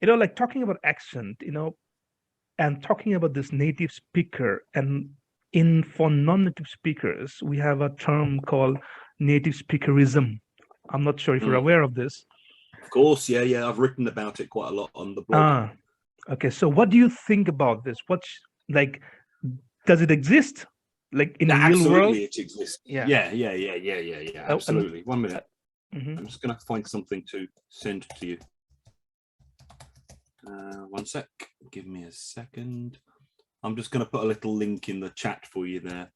like talking about accent, and talking about this native speaker, and for non-native speakers, we have a term called native speakerism. I'm not sure if you're Mm. aware of this. Of course, yeah. I've written about it quite a lot on the blog. Ah, okay. So what do you think about this? Like, does it exist? Like in Yeah, real world? absolutely, it exists. Yeah. Yeah. And Absolutely. 1 minute. mhm. I'm just going to find something to send to you. 1 sec. Give me a second. I'm just going to put a little link in the chat for you there.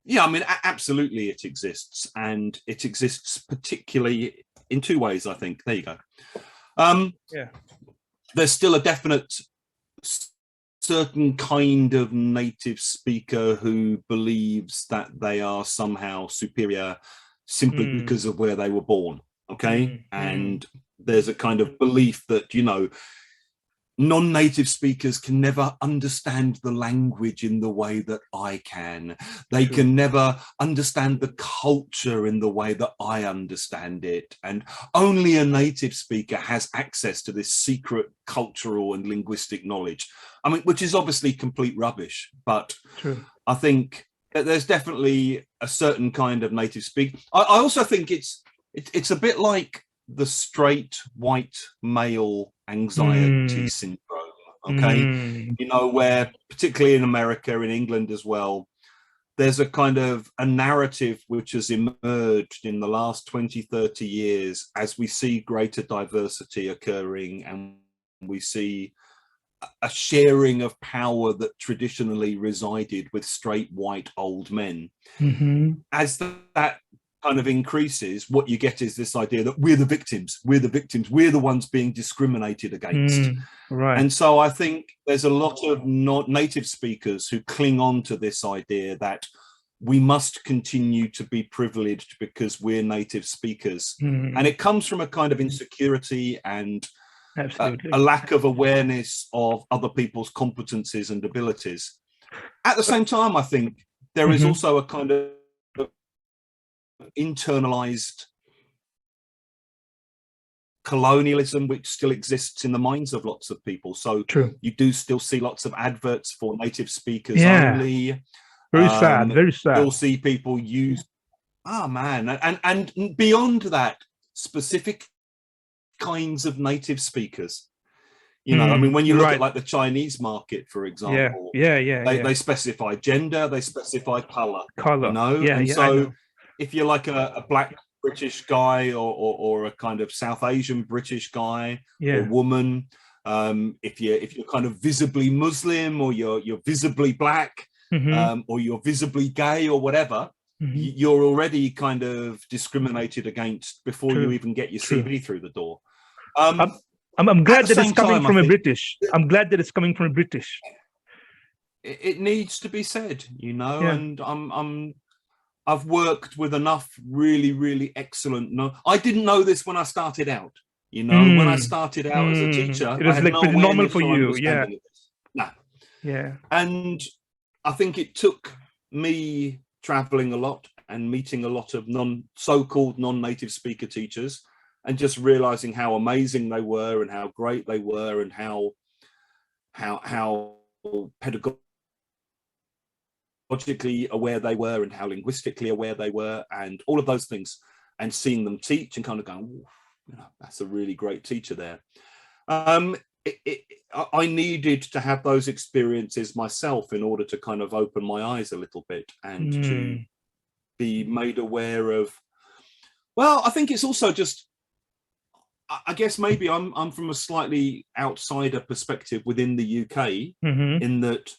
Yeah, I mean, absolutely it exists, and it exists particularly in two ways, I think. There you go. Yeah. There's still a definite certain kind of native speaker who believes that they are somehow superior simply because of where they were born. Okay. And there's a kind of belief that, non-native speakers can never understand the language in the way that I can. They True. can never understand the culture in the way that I understand it. And only a native speaker has access to this secret cultural and linguistic knowledge. I mean, which is obviously complete rubbish, but True. I think there's definitely a certain kind of native speaker. I also think it's a bit like the straight white male anxiety syndrome, okay? Where particularly in America, in England as well, there's a kind of a narrative which has emerged in the last 20, 30 years as we see greater diversity occurring, and we see a sharing of power that traditionally resided with straight white old men. As that kind of increases, what you get is this idea that we're the victims, we're the ones being discriminated against. Right. And so I think there's a lot of native speakers who cling on to this idea that we must continue to be privileged because we're native speakers. And it comes from a kind of insecurity and a lack of awareness of other people's competencies and abilities. At the same time, I think there is also a kind of internalized colonialism which still exists in the minds of lots of people. So True. you do still see lots of adverts for native speakers only. Very sad. You'll see people use and beyond that, specific kinds of native speakers. I mean, when you look at like the Chinese market, for example, they specify gender, they specify color. So if you're like a black British guy or a kind of South Asian British guy or woman, if you're kind of visibly Muslim, or you're visibly black, or you're visibly gay or whatever, you're already kind of discriminated against before you even get your CV through the door. I'm glad that it's coming from a British. I'm glad that it's coming from a British. It needs to be said, and I've worked with enough really, really excellent. I didn't know this when I started out. When I started out as a teacher, it was like pretty normal for you, yeah. And I think it took me traveling a lot and meeting a lot of so-called non-native speaker teachers, and just realizing how amazing they were and how great they were and how pedagogically aware they were and how linguistically aware they were and all of those things, and seeing them teach and kind of going, that's a really great teacher there. I needed to have those experiences myself in order to kind of open my eyes a little bit and to be made aware of, well, I think it's also just, I guess maybe I'm from a slightly outsider perspective within the UK, in that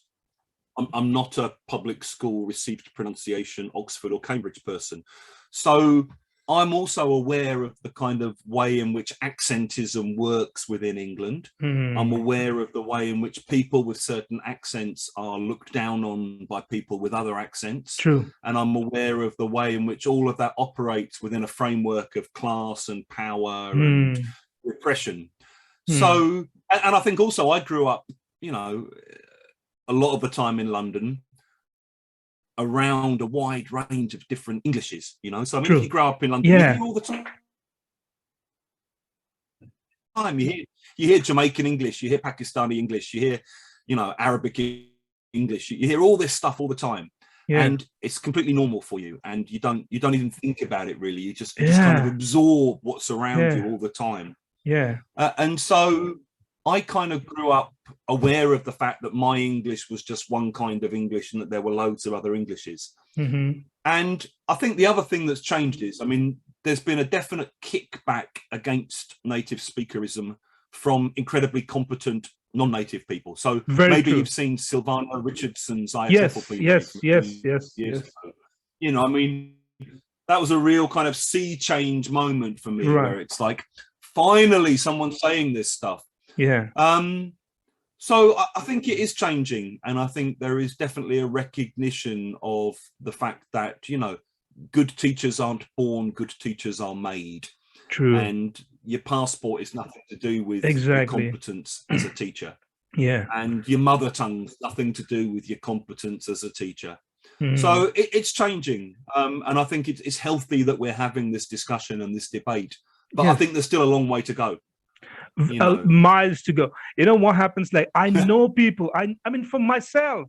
I'm not a public school received pronunciation Oxford or Cambridge person. So I'm also aware of the kind of way in which accentism works within England. I'm aware of the way in which people with certain accents are looked down on by people with other accents. True. And I'm aware of the way in which all of that operates within a framework of class and power and repression. So, and I think also I grew up, a lot of the time in London around a wide range of different Englishes, so I mean, if you grow up in London, you hear all the time time. You hear Jamaican English, you hear Pakistani English, you hear, you know, Arabic English. You hear all this stuff all the time, and it's completely normal for you, and you don't even think about it really. You just kind of absorb what's around you all the time. And so I kind of grew up aware of the fact that my English was just one kind of English and that there were loads of other Englishes. And I think the other thing that's changed is, I mean, there's been a definite kickback against native speakerism from incredibly competent non-native people. So maybe you've seen Silvana Richardson's IFL. Yes. You know, I mean, that was a real kind of sea change moment for me, where it's like, finally someone's saying this stuff. So I think it is changing, and I think there is definitely a recognition of the fact that, you know, good teachers aren't born, good teachers are made. And your passport is nothing to do with your competence as a teacher. And your mother tongue's nothing to do with your competence as a teacher. So it's changing, and I think it's healthy that we're having this discussion and this debate, but I think there's still a long way to go. You know. Miles to go. You know what happens? Like, I know people, I mean, for myself,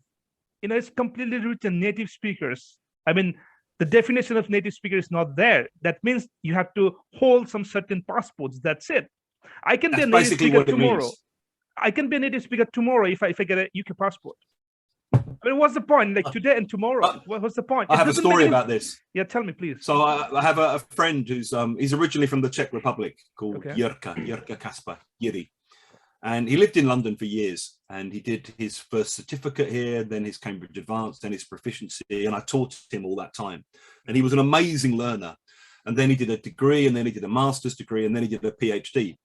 you know, it's completely written native speakers. I mean, the definition of native speaker is not there. That means you have to hold some certain passports. That's it. I can be a native speaker tomorrow. I can be a native speaker tomorrow if I get a UK passport. I mean, what's the point? Like, today and tomorrow, what's the point? I have a story about this. Yeah, tell me, please. So I have a friend who's he's originally from the Czech Republic, called Jirka Kasper Jiri, and he lived in London for years, and he did his first certificate here, then his Cambridge Advanced, then his proficiency, and I taught him all that time, and he was an amazing learner. And then he did a degree, and then he did a master's degree, and then he did a PhD.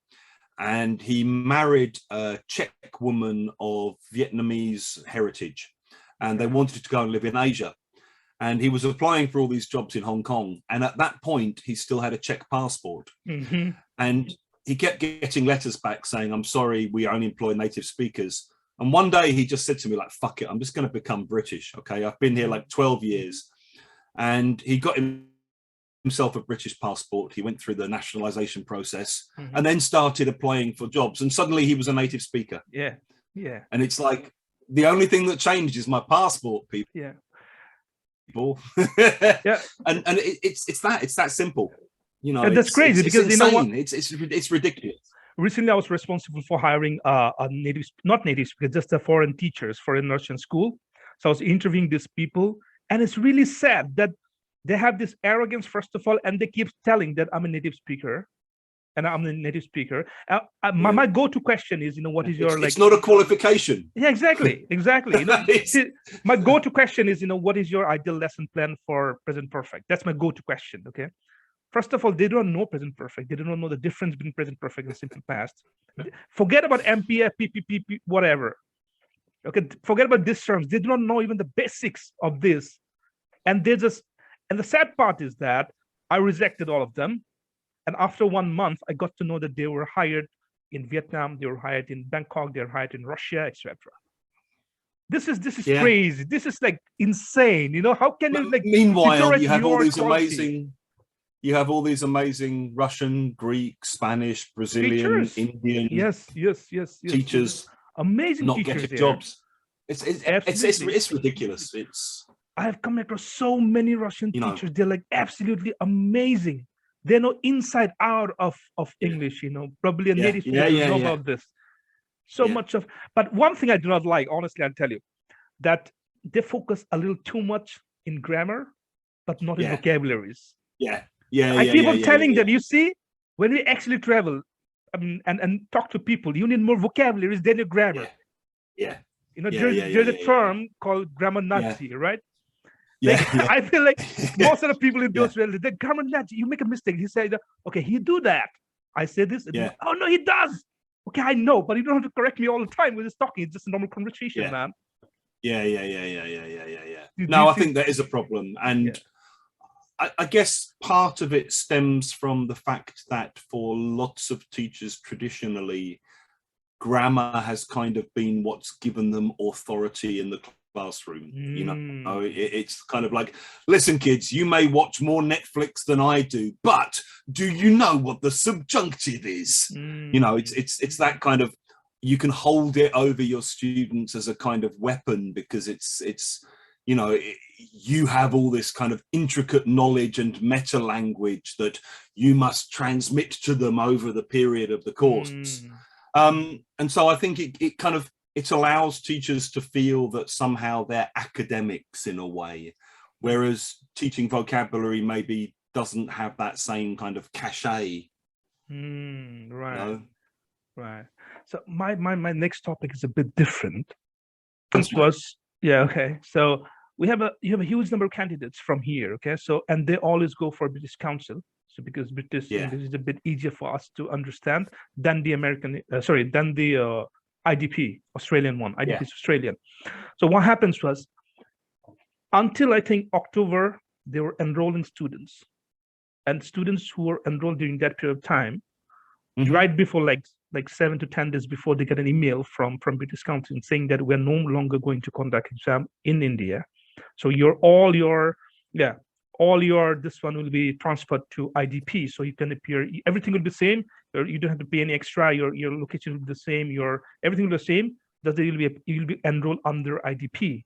And he married a Czech woman of Vietnamese heritage, and they wanted to go and live in Asia. And he was applying for all these jobs in Hong Kong. And at that point, he still had a Czech passport. And he kept getting letters back saying, I'm sorry, we only employ native speakers. And one day he just said to me, like, fuck it, I'm just going to become British. Okay, I've been here like 12 years. And he got himself a British passport. He went through the nationalization process and then started applying for jobs. And suddenly he was a native speaker. And it's like, the only thing that changed is my passport, people. And it's that simple, you know. That's crazy, because it's you know what, it's ridiculous. Recently I was responsible for hiring a not native speaker, just a foreign teachers for a Russian school. So I was interviewing these people, and it's really sad that they have this arrogance, first of all, and they keep telling that I'm a native speaker. And I'm a native speaker. My go-to question is, you know, what is your, like? It's not a qualification. Yeah, exactly. You know, my go-to question is, you know, what is your ideal lesson plan for present perfect? That's my go-to question. Okay. First of all, they don't know present perfect. They don't know the difference between present perfect and simple past. Forget about MPF, PPP, whatever. Okay. Forget about these terms. They do not know even the basics of this, and they just. And the sad part is that I rejected all of them. And after 1 month, I got to know that they were hired in Vietnam, they were hired in Bangkok, they were hired in Russia, etc. This is crazy. This is like insane. You know, how can you, like? Meanwhile, you have all these amazing Russian, Greek, Spanish, Brazilian, teachers. Indian, yes, teachers, amazing not teachers getting there. jobs. It's ridiculous. I have come across so many Russian teachers. They're like absolutely amazing. They know inside out of English, you know, probably a native speaker know about this. So much of, but one thing I do not like, honestly, I'll tell you, that they focus a little too much in grammar, but not in vocabularies. I keep on telling them, you see, when we actually travel and talk to people, you need more vocabularies than your grammar. You know, there's a term called grammar Nazi, right? I feel like most of the people in those realms, the grammar Nazi, you make a mistake. He said, okay, he do that. I say this. Oh no, he does. Okay, I know, but you don't have to correct me all the time. We're just talking. It's just a normal conversation, man. No, I think that is a problem. And I guess part of it stems from the fact that for lots of teachers traditionally, grammar has kind of been what's given them authority in the classroom. You know, Mm. it's kind of like, listen, kids, you may watch more Netflix than I do, but do you know what the subjunctive is? You know, Mm. it's that kind of, you can hold it over your students as a kind of weapon, because it's you know, you have all this kind of intricate knowledge and meta language that you must transmit to them over the period of the course. Mm. And so I think it kind of, it allows teachers to feel that somehow they're academics in a way, whereas teaching vocabulary maybe doesn't have that same kind of cachet. Mm. You Right. know? Right. So my next topic is a bit different. That's This right. was, yeah, okay. So you have a huge number of candidates from here, okay? So, and they always go for British Council. So because British Yeah. English is a bit easier for us to understand than the American, than the IDP, Australian one. IDP Yeah. is Australian. So what happens was, until I think October, they were enrolling students, and students who were enrolled during that period of time, right before like 7 to 10 days before, they get an email from British Council saying that we're no longer going to conduct exam in India. So all your this one will be transferred to IDP. So you can appear, everything will be the same. You don't have to pay any extra. Your location will be the same. Everything will be the same. That you'll be enrolled under IDP.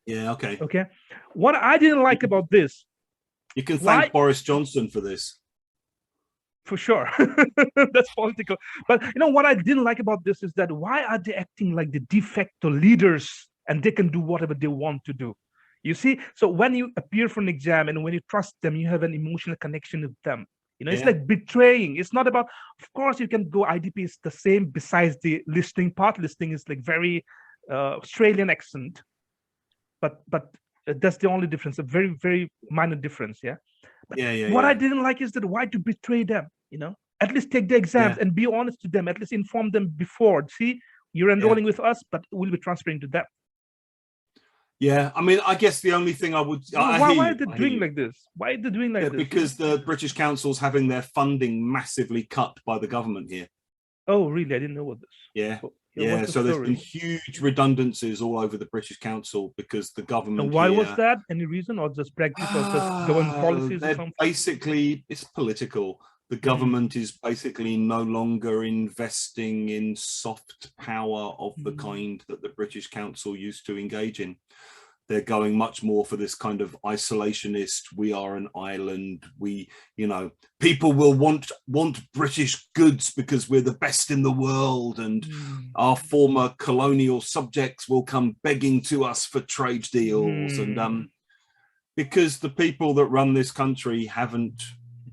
Yeah. Okay. Okay. What I didn't like about this, you can thank Boris Johnson for this. For sure. That's political. But you know what I didn't like about this is that why are they acting like the de facto leaders and they can do whatever they want to do? You see, so when you appear for an exam and when you trust them, you have an emotional connection with them. You know, it's like betraying. It's not about, of course, you can go IDP is the same besides the listening part. Listening is like very Australian accent, but that's the only difference, a very, very minor difference. Yeah. But what I didn't like is that why to betray them, you know, at least take the exams and be honest to them, at least inform them before. See, you're enrolling with us, but we'll be transferring to them. Yeah, I mean, I guess the only thing I would... Why are they doing like this? Why are they doing like this? Because the British Council's having their funding massively cut by the government here. Oh, really? I didn't know what this. Yeah. Yeah, so there's been huge redundancies all over the British Council because the government. And why was that? Any reason, or just practice, or just government policies or something? Basically, it's political. The government is basically no longer investing in soft power of the kind that the British Council used to engage in. They're going much more for this kind of isolationist, we are an island, people will want British goods because we're the best in the world, and our former colonial subjects will come begging to us for trade deals. And because the people that run this country haven't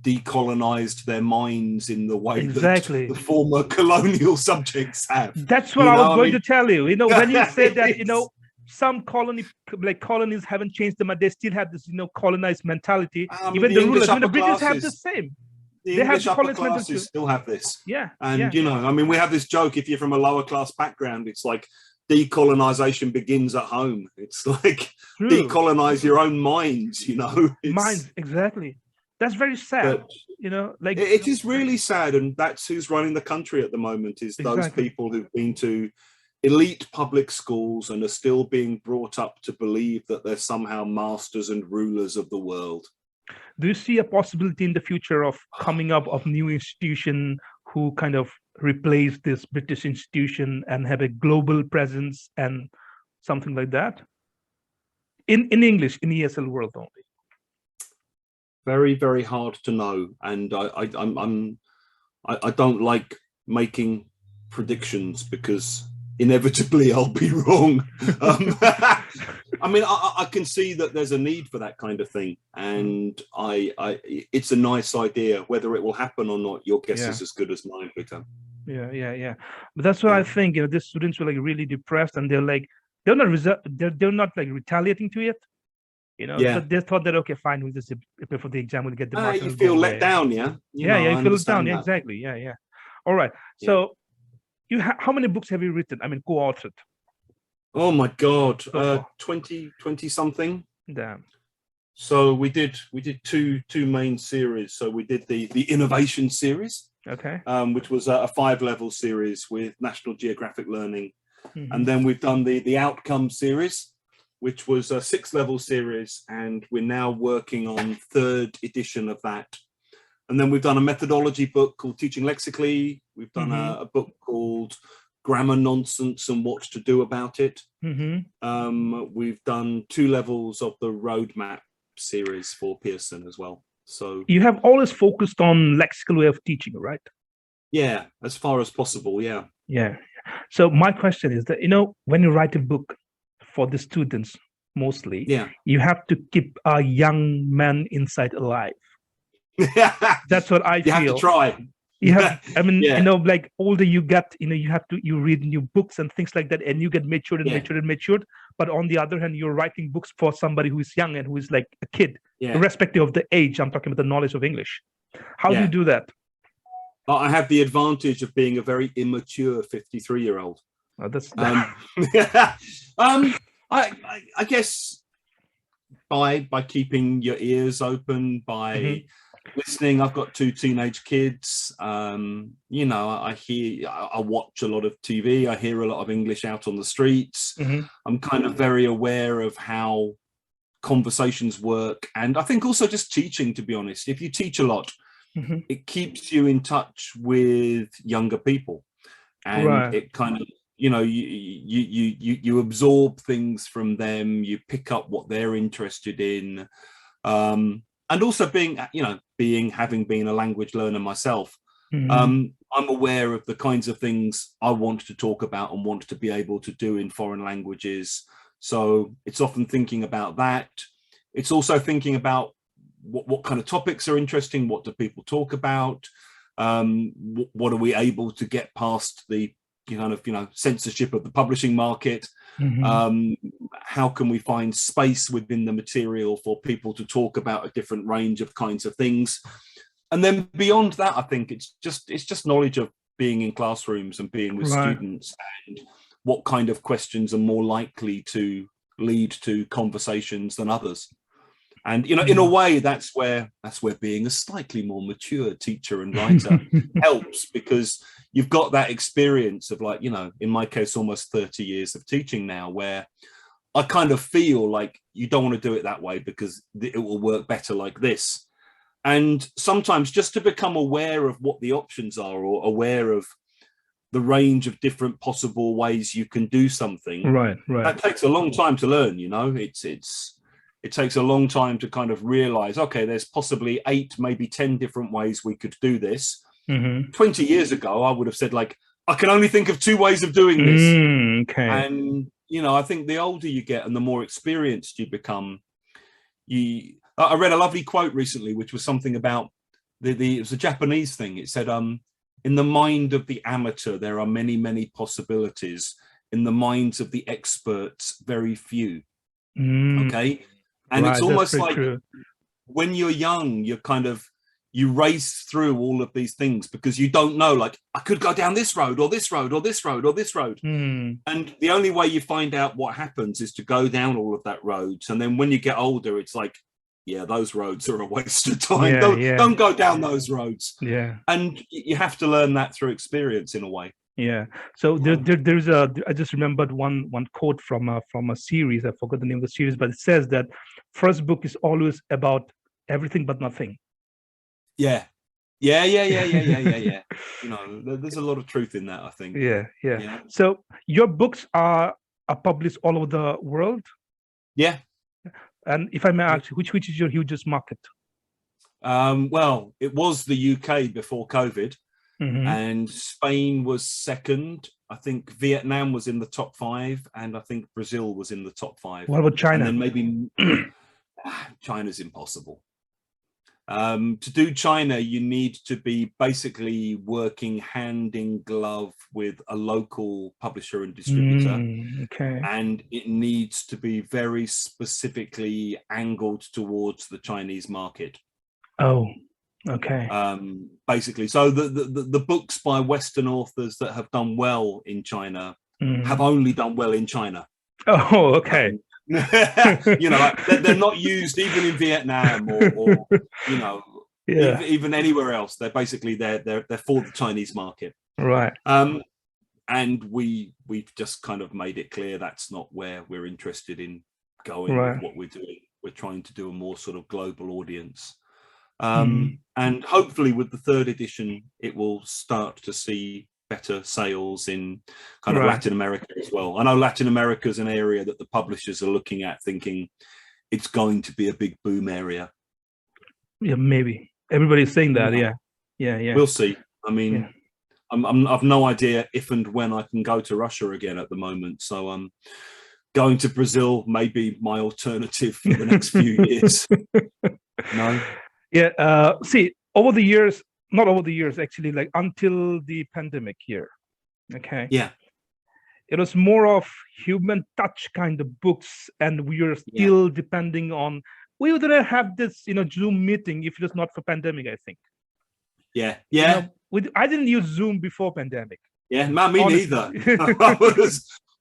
decolonized their minds in the way that the former colonial subjects have. That's what I was going to tell you. You know, when you said that, some colonies haven't changed them, but they still have this, colonized mentality. Even the rulers, the British have the same. The English upper classes still have this. Yeah. And, I mean, we have this joke, if you're from a lower class background, it's like decolonization begins at home. It's like decolonize your own minds, Minds, exactly. That's very sad, like it is really sad. And that's who's running the country at the moment, is those people who've been to elite public schools and are still being brought up to believe that they're somehow masters and rulers of the world. Do you see a possibility in the future of coming up of new institution who kind of replace this British institution and have a global presence and something like that? In English, in ESL world only. Very, very hard to know. And I don't like making predictions because inevitably I'll be wrong. I mean, I can see that there's a need for that kind of thing, and it's a nice idea. Whether it will happen or not, your guess is as good as mine, Pritam. Yeah. But that's what I think. These students were like really depressed, and they're not like retaliating to it. So they thought that, okay, fine, we'll just prepare for the exam, we'll get the marks. You feel let down, yeah? You feel let down, exactly. Yeah. All right. So how many books have you written? I mean, co-authored? Oh my God, 20 something. Damn. So we did two main series. So we did the innovation series, which was a 5-level series with National Geographic Learning, and then we've done the outcome series, which was a 6-level series, and we're now working on 3rd edition of that. And then we've done a methodology book called Teaching Lexically. We've done a book called Grammar Nonsense and What to Do About It. We've done 2 levels of the Roadmap series for Pearson as well. So you have always focused on lexical way of teaching, right? yeah, as far as possible. Yeah. So my question is that, when you write a book for the students, mostly, you have to keep a young man inside alive. That's what I feel. You have to try. You have, I mean, like older you get, you read new books and things like that, and you get matured and matured and matured. But on the other hand, you're writing books for somebody who is young and who is like a kid, irrespective of the age. I'm talking about the knowledge of English. How do you do that? I have the advantage of being a very immature 53-year-old. Oh, that's I guess by keeping your ears open, by listening. I've got 2 teenage kids. I watch a lot of TV. I hear a lot of English out on the streets. I'm kind of very aware of how conversations work, and I think also just teaching, to be honest. If you teach a lot, it keeps you in touch with younger people, and it kind of, you absorb things from them. You pick up what they're interested in, and also having been a language learner myself, I'm aware of the kinds of things I want to talk about and want to be able to do in foreign languages. So it's often thinking about that. It's also thinking about what kind of topics are interesting, what do people talk about, what are we able to get past the censorship of the publishing market. How can we find space within the material for people to talk about a different range of kinds of things? And then beyond that, I think it's just knowledge of being in classrooms and being with students, and what kind of questions are more likely to lead to conversations than others. And in a way, that's where being a slightly more mature teacher and writer helps, because you've got that experience of, like, in my case, almost 30 years of teaching now, where I kind of feel like you don't want to do it that way because it will work better like this. And sometimes just to become aware of what the options are, or aware of the range of different possible ways you can do something, that takes a long time to learn. It takes a long time to kind of realize, okay, there's possibly 8, maybe 10 different ways we could do this. 20 years ago, I would have said, like, I can only think of 2 ways of doing this. And, I think the older you get and the more experienced you become, I read a lovely quote recently, which was something about it was a Japanese thing. It said, in the mind of the amateur, there are many, many possibilities. In the minds of the experts, very few. Okay. And it's almost like when you're young, you race through all of these things because you don't know, like, I could go down this road or this road or this road or this road. And the only way you find out what happens is to go down all of that roads. And then when you get older, it's like, yeah, those roads are a waste of time. Don't go down those roads. And you have to learn that through experience in a way. So there's I just remembered one quote from a series. I forgot the name of the series, but it says that first book is always about everything but nothing. Yeah. There's a lot of truth in that, I think. Yeah. So your books are published all over the world? Yeah. And if I may ask, which is your hugest market? Well, it was the UK before COVID. And Spain was second. I think Vietnam was in the top 5, and I think Brazil was in the top 5. What about China? And then maybe China's impossible. To do China, you need to be basically working hand in glove with a local publisher and distributor. And it needs to be very specifically angled towards the Chinese market. Basically, so the books by Western authors that have done well in China have only done well in China. They're not used even in Vietnam or even anywhere else. They're basically they're for the Chinese market. And we've just kind of made it clear that's not where we're interested in going with Right. what we're doing. We're trying to do a more sort of global audience. Mm. And hopefully with the third edition, it will start to see better sales in kind of Right. Latin America as well. I know Latin America is an area that the publishers are looking at, thinking it's going to be a big boom area. Yeah, maybe. Everybody's saying that. Yeah. Yeah. We'll see. I mean, Yeah. I've no idea if and when I can go to Russia again at the moment. So going to Brazil may be my alternative for the next few years. No. Yeah. See, over the years, not over the years, actually, like until the pandemic here. Okay. Yeah. It was more of human touch kind of books, and we are still depending on. We wouldn't have this, Zoom meeting if it was not for pandemic, I think. Yeah. I didn't use Zoom before pandemic. Yeah, me neither.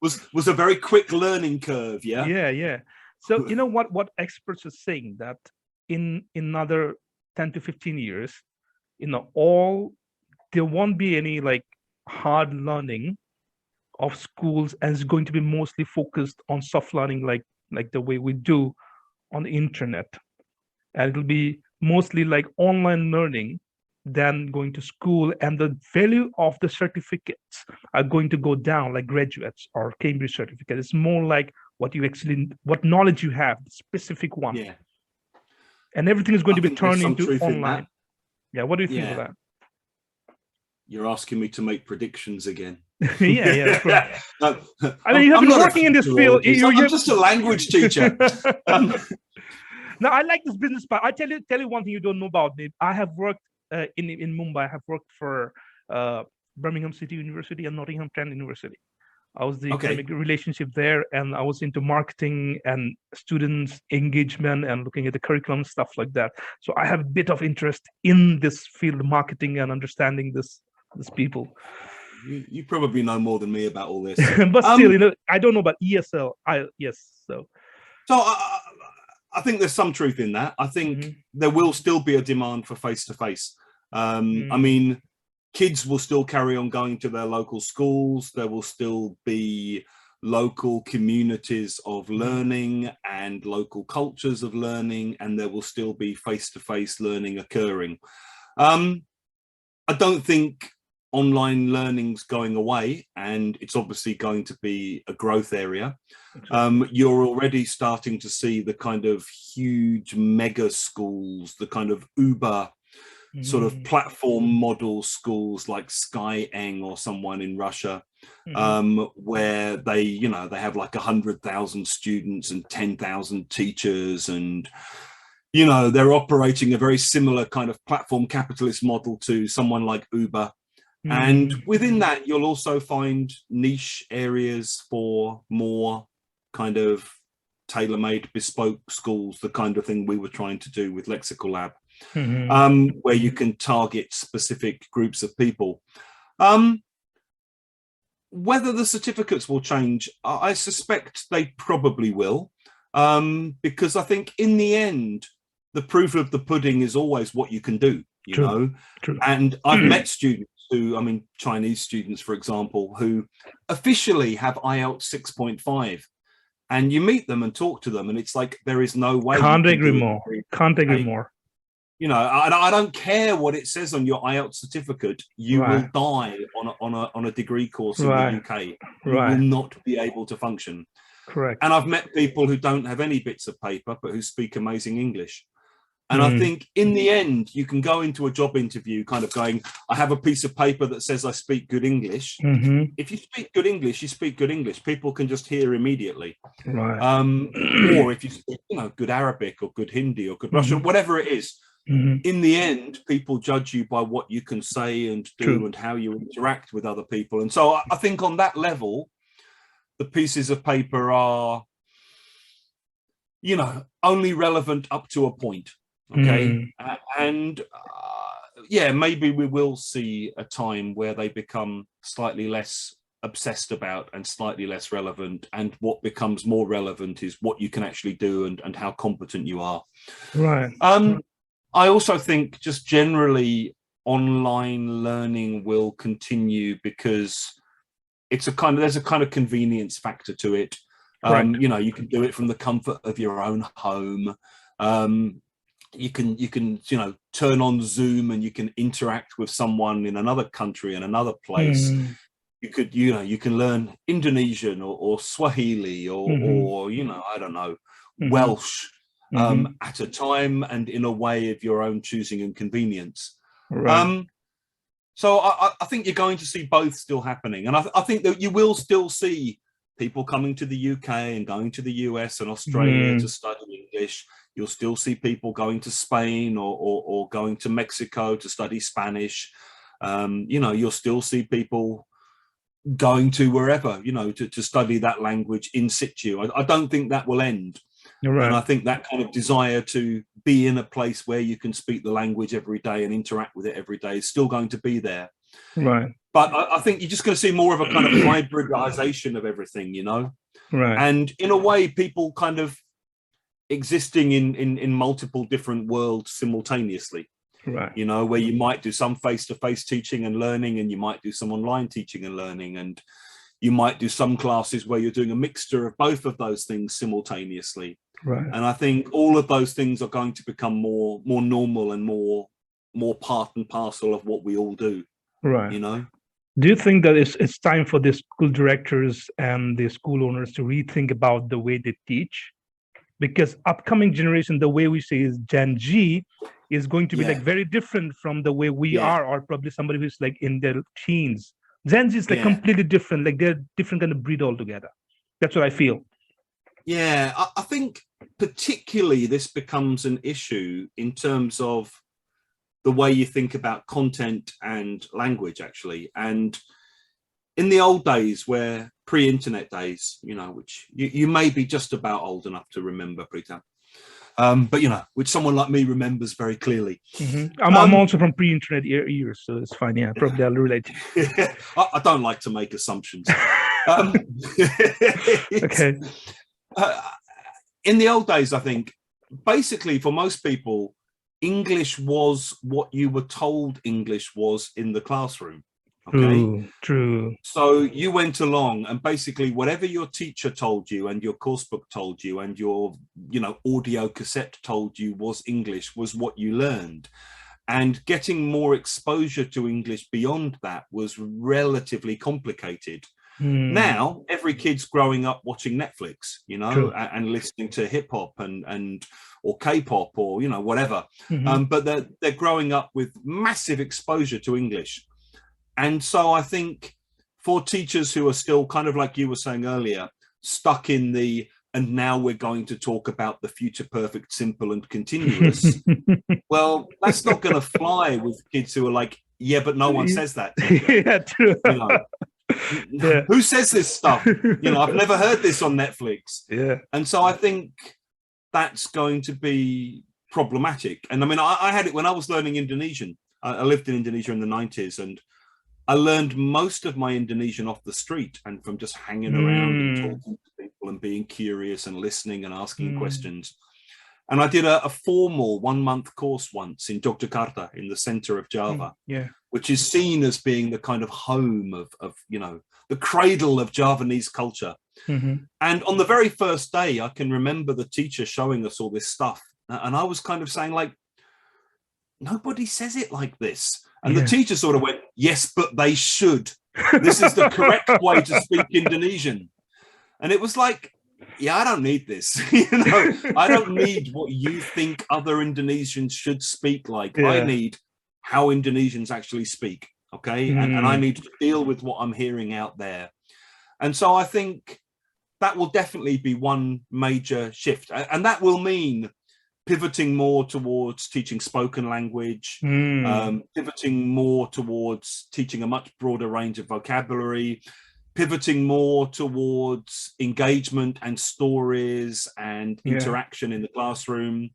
was a very quick learning curve. Yeah. So what experts are saying, that in another 10 to 15 years, there won't be any like hard learning of schools, and it's going to be mostly focused on soft learning, like the way we do on the internet, and it'll be mostly like online learning than going to school, and the value of the certificates are going to go down, like graduates or Cambridge certificate. It's more like what knowledge you have, the specific one. Yeah. And everything is going to be turned into online. In yeah. What do you think of that? You're asking me to make predictions again. Yeah. No, I mean, you have been working in this field. I'm just a language teacher. No, I like this business part. I tell you one thing you don't know about me. I have worked in Mumbai. I have worked for Birmingham City University and Nottingham Trent University. I was the academic relationship there, and I was into marketing and students engagement and looking at the curriculum, stuff like that. So I have a bit of interest in this field of marketing and understanding this people. You probably know more than me about all this. But still, I don't know about ESL. So I think there's some truth in that. I think there will still be a demand for face-to-face. I mean, kids will still carry on going to their local schools. There will still be local communities of learning and local cultures of learning, and there will still be face-to-face learning occurring. I don't think online learning's going away, and it's obviously going to be a growth area. You're already starting to see the kind of huge mega schools, the kind of Uber sort of platform model schools like Skyeng or someone in Russia, where they have like 100,000 students and 10,000 teachers, and they're operating a very similar kind of platform capitalist model to someone like Uber. And within that, you'll also find niche areas for more kind of tailor-made bespoke schools, the kind of thing we were trying to do with Lexical Lab, where you can target specific groups of people. Whether the certificates will change, I suspect they probably will, because I think in the end, the proof of the pudding is always what you can do, True. And I've met students who, Chinese students, for example, who officially have IELTS 6.5. And you meet them and talk to them, and it's like, there is no way. Can't agree more. I don't care what it says on your IELTS certificate. You will die on a degree course in the UK. You will not be able to function. Correct. And I've met people who don't have any bits of paper, but who speak amazing English. And I think in the end, you can go into a job interview kind of going, I have a piece of paper that says I speak good English. If you speak good English, you speak good English. People can just hear immediately. Or if you speak, good Arabic or good Hindi or good Russian, whatever it is, in the end, people judge you by what you can say and do and how you interact with other people. And so I think on that level, the pieces of paper are, only relevant up to a point. Okay. Maybe we will see a time where they become slightly less obsessed about and slightly less relevant, and what becomes more relevant is what you can actually do and how competent you are. I also think just generally online learning will continue because there's a kind of convenience factor to it. Right. You know, you can do it from the comfort of your own home. You can, you know, turn on Zoom and you can interact with someone in another country, in another place. You could, you know, you can learn Indonesian or Swahili or, you know, I don't know, Welsh at a time and in a way of your own choosing and convenience. Right. So I think you're going to see both still happening. And I think that you will still see people coming to the UK and going to the US and Australia to study English. You'll still see people going to Spain or going to Mexico to study Spanish. You know, you'll still see people going to wherever, you know, to study that language in situ. I don't think that will end. Right. And I think that kind of desire to be in a place where you can speak the language every day and interact with it every day is still going to be there. Right. But I think you're just going to see more of a kind of hybridization of everything, you know? Right. And in a way, people kind of existing in multiple different worlds simultaneously. Right. You know, where you might do some face-to-face teaching and learning, and you might do some online teaching and learning, and you might do some classes where you're doing a mixture of both of those things simultaneously. Right. And I think all of those things are going to become more normal and more part and parcel of what we all do. Right. You know? Do you think that it's time for the school directors and the school owners to rethink about the way they teach? Because upcoming generation, the way we say is Gen Z, is going to be like very different from the way we are, or probably somebody who's like in their teens. Gen Z is like completely different, like they're different kind of breed altogether. That's what I feel. Yeah, I think particularly this becomes an issue in terms of the way you think about content and language, actually. And in the old days, where pre-internet days, you know, which you may be just about old enough to remember, Pritam, but you know, which someone like me remembers very clearly. I'm also from pre-internet years, so it's fine. Yeah, probably I'll relate. I don't like to make assumptions. Okay. In the old days, I think basically for most people, English was what you were told English was in the classroom. Okay. True. So you went along and basically whatever your teacher told you and your course book told you and your, you know, audio cassette told you was English was what you learned. And getting more exposure to English beyond that was relatively complicated. Now, every kid's growing up watching Netflix, you know, and listening to hip hop and or K-pop or, you know, whatever. But they're growing up with massive exposure to English. And so I think for teachers who are still kind of like you were saying earlier, stuck in the, and now we're going to talk about the future perfect, simple and continuous. Well, that's not going to fly with kids who are like, yeah, but no one says that. Yeah, true. You know, who says this stuff? You know, I've never heard this on Netflix. Yeah. And so I think that's going to be problematic. And I mean, I had it when I was learning Indonesian. I lived in Indonesia in the 90s, and I learned most of my Indonesian off the street and from just hanging around and talking to people and being curious and listening and asking questions. And I did a formal 1-month course once in Yogyakarta, in the center of Java, which is seen as being the kind of home of you know, the cradle of Javanese culture. And on the very first day, I can remember the teacher showing us all this stuff. And I was kind of saying, like, nobody says it like this. And the teacher sort of went, yes, but they should. This is the correct way to speak Indonesian. And it was like, yeah, I don't need this. You know, I don't need what you think other Indonesians should speak like. I need how Indonesians actually speak. Okay. And I need to deal with what I'm hearing out there. And so I think that will definitely be one major shift. And that will mean pivoting more towards teaching spoken language, pivoting more towards teaching a much broader range of vocabulary, pivoting more towards engagement and stories and interaction in the classroom,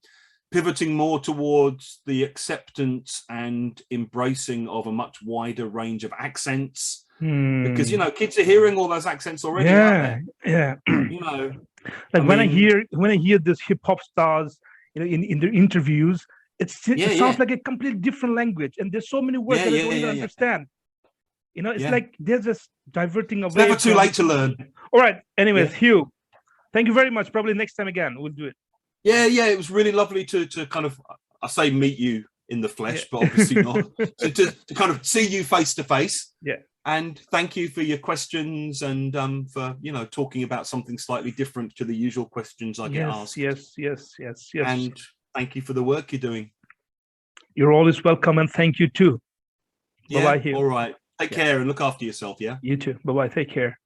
pivoting more towards the acceptance and embracing of a much wider range of accents. Because, you know, kids are hearing all those accents already, aren't they? You know, like when I hear this hip hop stars, you know, in their interviews, it sounds like a completely different language, and there's so many words that I don't even understand. You know, it's like they're just diverting away. It's never too late to learn. All right. Anyways, Hugh, Thank you very much. Probably next time again, we'll do it. Yeah, it was really lovely to kind of, I say meet you in the flesh, but obviously not, to kind of see you face to face. Yeah. And thank you for your questions and for, talking about something slightly different to the usual questions I get asked. Yes. And thank you for the work you're doing. You're always welcome, and thank you too. Yeah, Bye-bye, Hugh. all right. Take care and look after yourself, yeah? You too. Bye-bye. Take care.